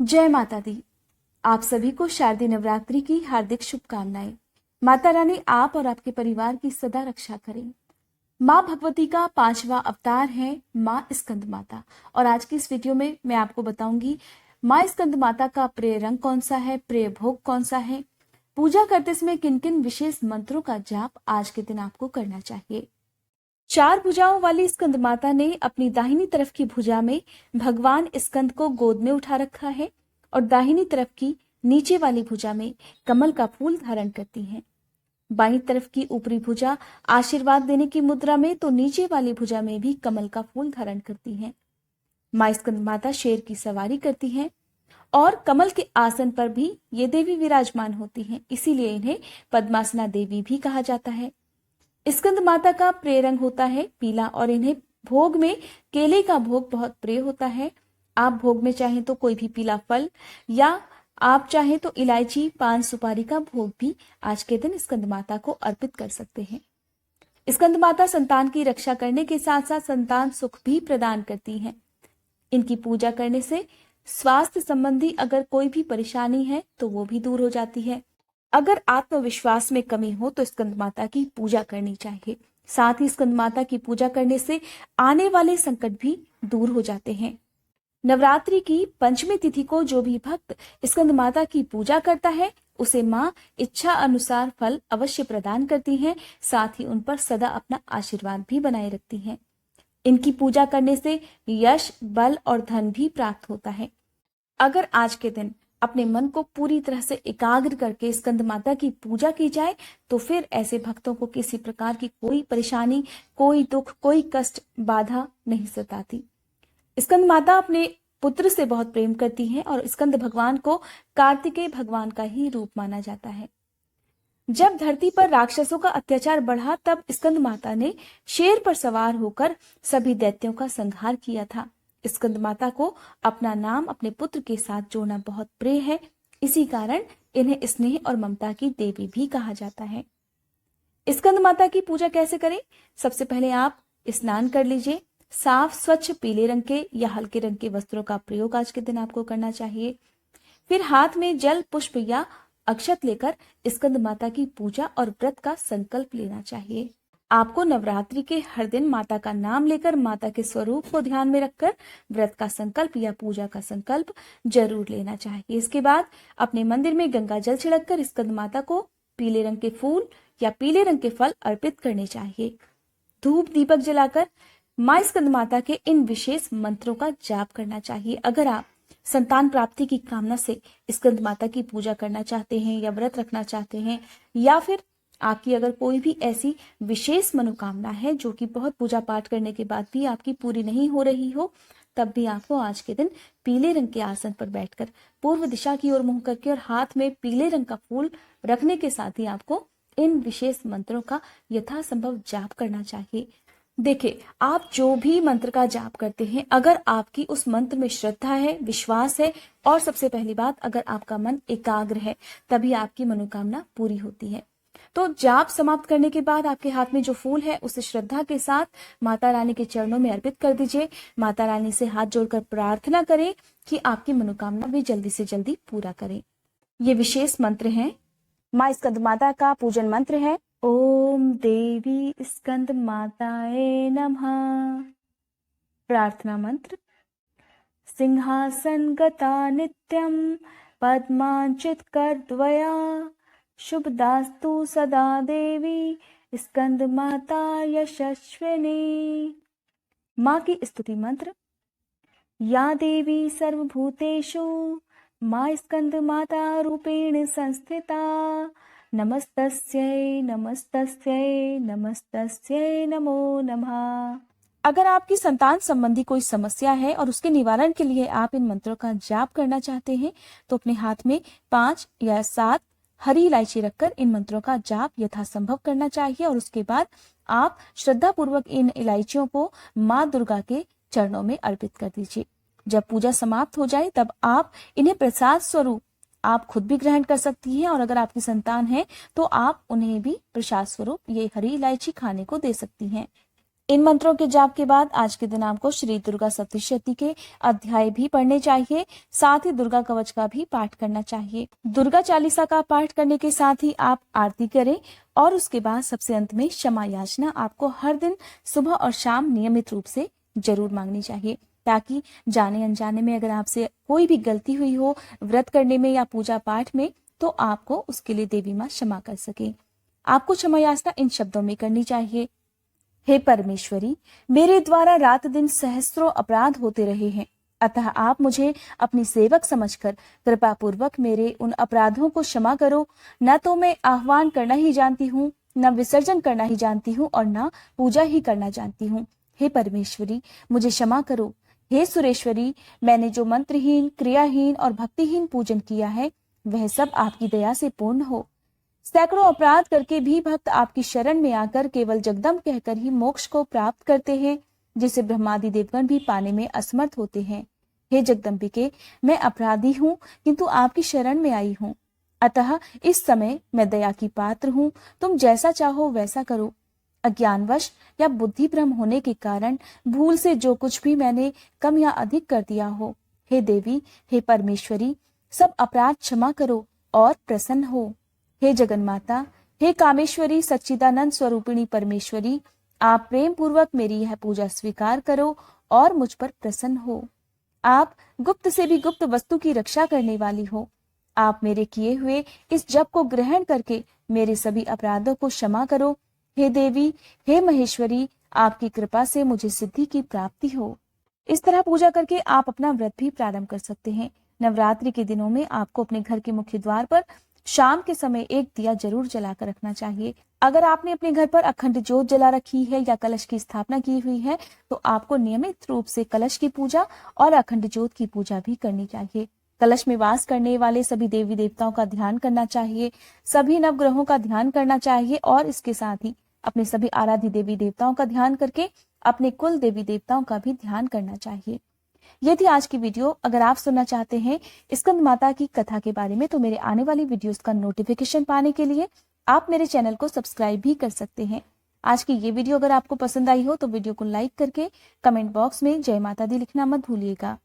जय माता दी। आप सभी को शारदीय नवरात्रि की हार्दिक शुभकामनाएं। माता रानी आप और आपके परिवार की सदा रक्षा करें। माँ भगवती का 5वां अवतार है माँ स्कंद माता, और आज की इस वीडियो में मैं आपको बताऊंगी माँ स्कंद माता का प्रिय रंग कौन सा है, प्रिय भोग कौन सा है, पूजा करते समय किन किन विशेष मंत्रों का जाप आज के दिन आपको करना चाहिए। 4 भुजाओं वाली स्कंद माता ने अपनी दाहिनी तरफ की भुजा में भगवान स्कंद को गोद में उठा रखा है और दाहिनी तरफ की नीचे वाली भुजा में कमल का फूल धारण करती हैं। बाईं तरफ की ऊपरी भुजा आशीर्वाद देने की मुद्रा में, तो नीचे वाली भुजा में भी कमल का फूल धारण करती हैं। माँ स्कंद माता शेर की सवारी करती हैं और कमल के आसन पर भी ये देवी विराजमान होती हैं, इसीलिए इन्हें पद्मासना देवी भी कहा जाता है। स्कंद माता का प्रिय रंग होता है पीला और इन्हें भोग में केले का भोग बहुत प्रिय होता है। आप भोग में चाहें तो कोई भी पीला फल या आप चाहें तो इलायची, पान, सुपारी का भोग भी आज के दिन स्कंद माता को अर्पित कर सकते हैं। स्कंद माता संतान की रक्षा करने के साथ साथ संतान सुख भी प्रदान करती हैं। इनकी पूजा करने से स्वास्थ्य संबंधी अगर कोई भी परेशानी है तो वो भी दूर हो जाती है। अगर आत्मविश्वास में कमी हो तो स्कंद माता की पूजा करनी चाहिए। साथ ही स्कंद माता की पूजा करने से आने वाले संकट भी दूर हो जाते हैं। नवरात्रि की पंचमी तिथि को जो भी भक्त स्कंद माता की पूजा करता है उसे माँ इच्छा अनुसार फल अवश्य प्रदान करती हैं, साथ ही उन पर सदा अपना आशीर्वाद भी बनाए रखती हैं। इनकी पूजा करने से यश, बल और धन भी प्राप्त होता है। अगर आज के दिन अपने मन को पूरी तरह से एकाग्र करके स्कंद माता की पूजा की जाए तो फिर ऐसे भक्तों को किसी प्रकार की कोई परेशानी, कोई दुख, कोई कष्ट, बाधा नहीं सताती। स्कंद माता अपने पुत्र से बहुत प्रेम करती हैं और स्कंद भगवान को कार्तिकेय भगवान का ही रूप माना जाता है। जब धरती पर राक्षसों का अत्याचार बढ़ा तब स्कंद माता ने शेर पर सवार होकर सभी दैत्यों का संहार किया था। स्कंद माता को अपना नाम अपने पुत्र के साथ जोड़ना बहुत प्रिय है, इसी कारण इन्हें स्नेह और ममता की देवी भी कहा जाता है। स्कंद माता की पूजा कैसे करें? सबसे पहले आप स्नान कर लीजिए। साफ स्वच्छ पीले रंग के या हल्के रंग के वस्त्रों का प्रयोग आज के दिन आपको करना चाहिए। फिर हाथ में जल, पुष्प या अक्षत लेकर स्कंद माता की पूजा और व्रत का संकल्प लेना चाहिए। आपको नवरात्रि के हर दिन माता का नाम लेकर माता के स्वरूप को ध्यान में रखकर व्रत का संकल्प या पूजा का संकल्प जरूर लेना चाहिए। इसके बाद अपने मंदिर में गंगा जल छिड़ककर स्कंद माता को पीले रंग के फूल या पीले रंग के फल अर्पित करने चाहिए। धूप दीपक जलाकर माँ स्कंद माता के इन विशेष मंत्रों का जाप करना चाहिए। अगर आप संतान प्राप्ति की कामना से स्कंद माता की पूजा करना चाहते हैं या व्रत रखना चाहते हैं, या फिर आपकी अगर कोई भी ऐसी विशेष मनोकामना है जो कि बहुत पूजा पाठ करने के बाद भी आपकी पूरी नहीं हो रही हो, तब भी आपको आज के दिन पीले रंग के आसन पर बैठकर पूर्व दिशा की ओर मुंह करके और हाथ में पीले रंग का फूल रखने के साथ ही आपको इन विशेष मंत्रों का यथासंभव जाप करना चाहिए। देखिए, आप जो भी मंत्र का जाप करते हैं, अगर आपकी उस मंत्र में श्रद्धा है, विश्वास है और सबसे पहली बात अगर आपका मन एकाग्र है, तभी आपकी मनोकामना पूरी होती है। तो जाप समाप्त करने के बाद आपके हाथ में जो फूल है उसे श्रद्धा के साथ माता रानी के चरणों में अर्पित कर दीजिए। माता रानी से हाथ जोड़कर प्रार्थना करें कि आपकी मनोकामना भी जल्दी से जल्दी पूरा करें। ये विशेष मंत्र हैं। माँ स्कंद माता का पूजन मंत्र है ओम देवी स्कंद माताए नमः। प्रार्थना मंत्र सिंहासन गता नित्यम पद्मांचित कर द्वया शुभदास्तु सदा देवी स्कंद माता यशस्विनी। माँ की स्तुति मंत्र या देवी सर्वभूतेषु माँ स्कंद माता रूपेण संस्थिता नमस्तस्यै नमस्तस्यै नमस्तस्यै नमो नमः। अगर आपकी संतान संबंधी कोई समस्या है और उसके निवारण के लिए आप इन मंत्रों का जाप करना चाहते हैं तो अपने हाथ में 5 या 7 हरी इलायची रखकर इन मंत्रों का जाप यथासंभव करना चाहिए और उसके बाद आप श्रद्धा पूर्वक इन इलायचियों को माँ दुर्गा के चरणों में अर्पित कर दीजिए। जब पूजा समाप्त हो जाए तब आप इन्हें प्रसाद स्वरूप आप खुद भी ग्रहण कर सकती हैं और अगर आपकी संतान है तो आप उन्हें भी प्रसाद स्वरूप ये हरी इलायची खाने को दे सकती हैं। इन मंत्रों के जाप के बाद आज के दिन आपको श्री दुर्गा सप्तशती के अध्याय भी पढ़ने चाहिए, साथ ही दुर्गा कवच का भी पाठ करना चाहिए। दुर्गा चालीसा का पाठ करने के साथ ही आप आरती करें और उसके बाद सबसे अंत में क्षमा याचना आपको हर दिन सुबह और शाम नियमित रूप से जरूर मांगनी चाहिए, ताकि जाने अनजाने में अगर आपसे कोई भी गलती हुई हो व्रत करने में या पूजा पाठ में, तो आपको उसके लिए देवी माँ क्षमा कर सके। आपको क्षमा याचना इन शब्दों में करनी चाहिए। हे परमेश्वरी, मेरे द्वारा रात दिन सहस्त्रों अपराध होते रहे हैं, अतः आप मुझे अपनी सेवक समझकर कृपा पूर्वक मेरे उन अपराधों को क्षमा करो। न तो मैं आह्वान करना ही जानती हूँ, न विसर्जन करना ही जानती हूँ और न पूजा ही करना जानती हूँ। हे परमेश्वरी, मुझे क्षमा करो। हे सुरेश्वरी, मैंने जो मंत्रहीन, क्रियाहीन और भक्तिहीन पूजन किया है वह सब आपकी दया से पूर्ण हो। सैकड़ों अपराध करके भी भक्त आपकी शरण में आकर केवल जगदम्ब कहकर ही मोक्ष को प्राप्त करते हैं, जिसे ब्रह्मादि देवगण भी पाने में असमर्थ होते हैं। हे जगदम्बिके, मैं अपराधी हूँ किंतु आपकी शरण में आई हूँ, अतः इस समय मैं दया की पात्र हूँ। तुम जैसा चाहो वैसा करो। अज्ञानवश या बुद्धि भ्रम होने के कारण भूल से जो कुछ भी मैंने कम या अधिक कर दिया हो, हे देवी, हे परमेश्वरी, सब अपराध क्षमा करो और प्रसन्न हो। हे जगन्माता, हे कामेश्वरी, सच्चिदानंद स्वरूपिणी परमेश्वरी, आप प्रेम पूर्वक मेरी यह पूजा स्वीकार करो और मुझ पर प्रसन्न हो। आप गुप्त से भी गुप्त वस्तु की रक्षा करने वाली हो। आप मेरे किए हुए इस जप को ग्रहण करके मेरे सभी अपराधों को क्षमा करो। हे देवी, हे महेश्वरी, आपकी कृपा से मुझे सिद्धि की प्राप्ति हो। इस तरह पूजा करके आप अपना व्रत भी प्रारंभ कर सकते हैं। नवरात्रि के दिनों में आपको अपने घर के मुख्य द्वार पर शाम के समय एक दिया जरूर जलाकर रखना चाहिए। अगर आपने अपने घर पर अखंड ज्योत जला रखी है या कलश की स्थापना की हुई है, तो आपको नियमित रूप से कलश की पूजा और अखंड ज्योत की पूजा भी करनी चाहिए। कलश में वास करने वाले सभी देवी देवताओं का ध्यान करना चाहिए, सभी नवग्रहों का ध्यान करना चाहिए और इसके साथ ही अपने सभी आराध्य देवी देवताओं का ध्यान करके अपने कुल देवी देवताओं का भी ध्यान करना चाहिए। ये थी आज की वीडियो। अगर आप सुनना चाहते हैं स्कंद माता की कथा के बारे में, तो मेरे आने वाली वीडियोस का नोटिफिकेशन पाने के लिए आप मेरे चैनल को सब्सक्राइब भी कर सकते हैं। आज की ये वीडियो अगर आपको पसंद आई हो तो वीडियो को लाइक करके कमेंट बॉक्स में जय माता दी लिखना मत भूलिएगा।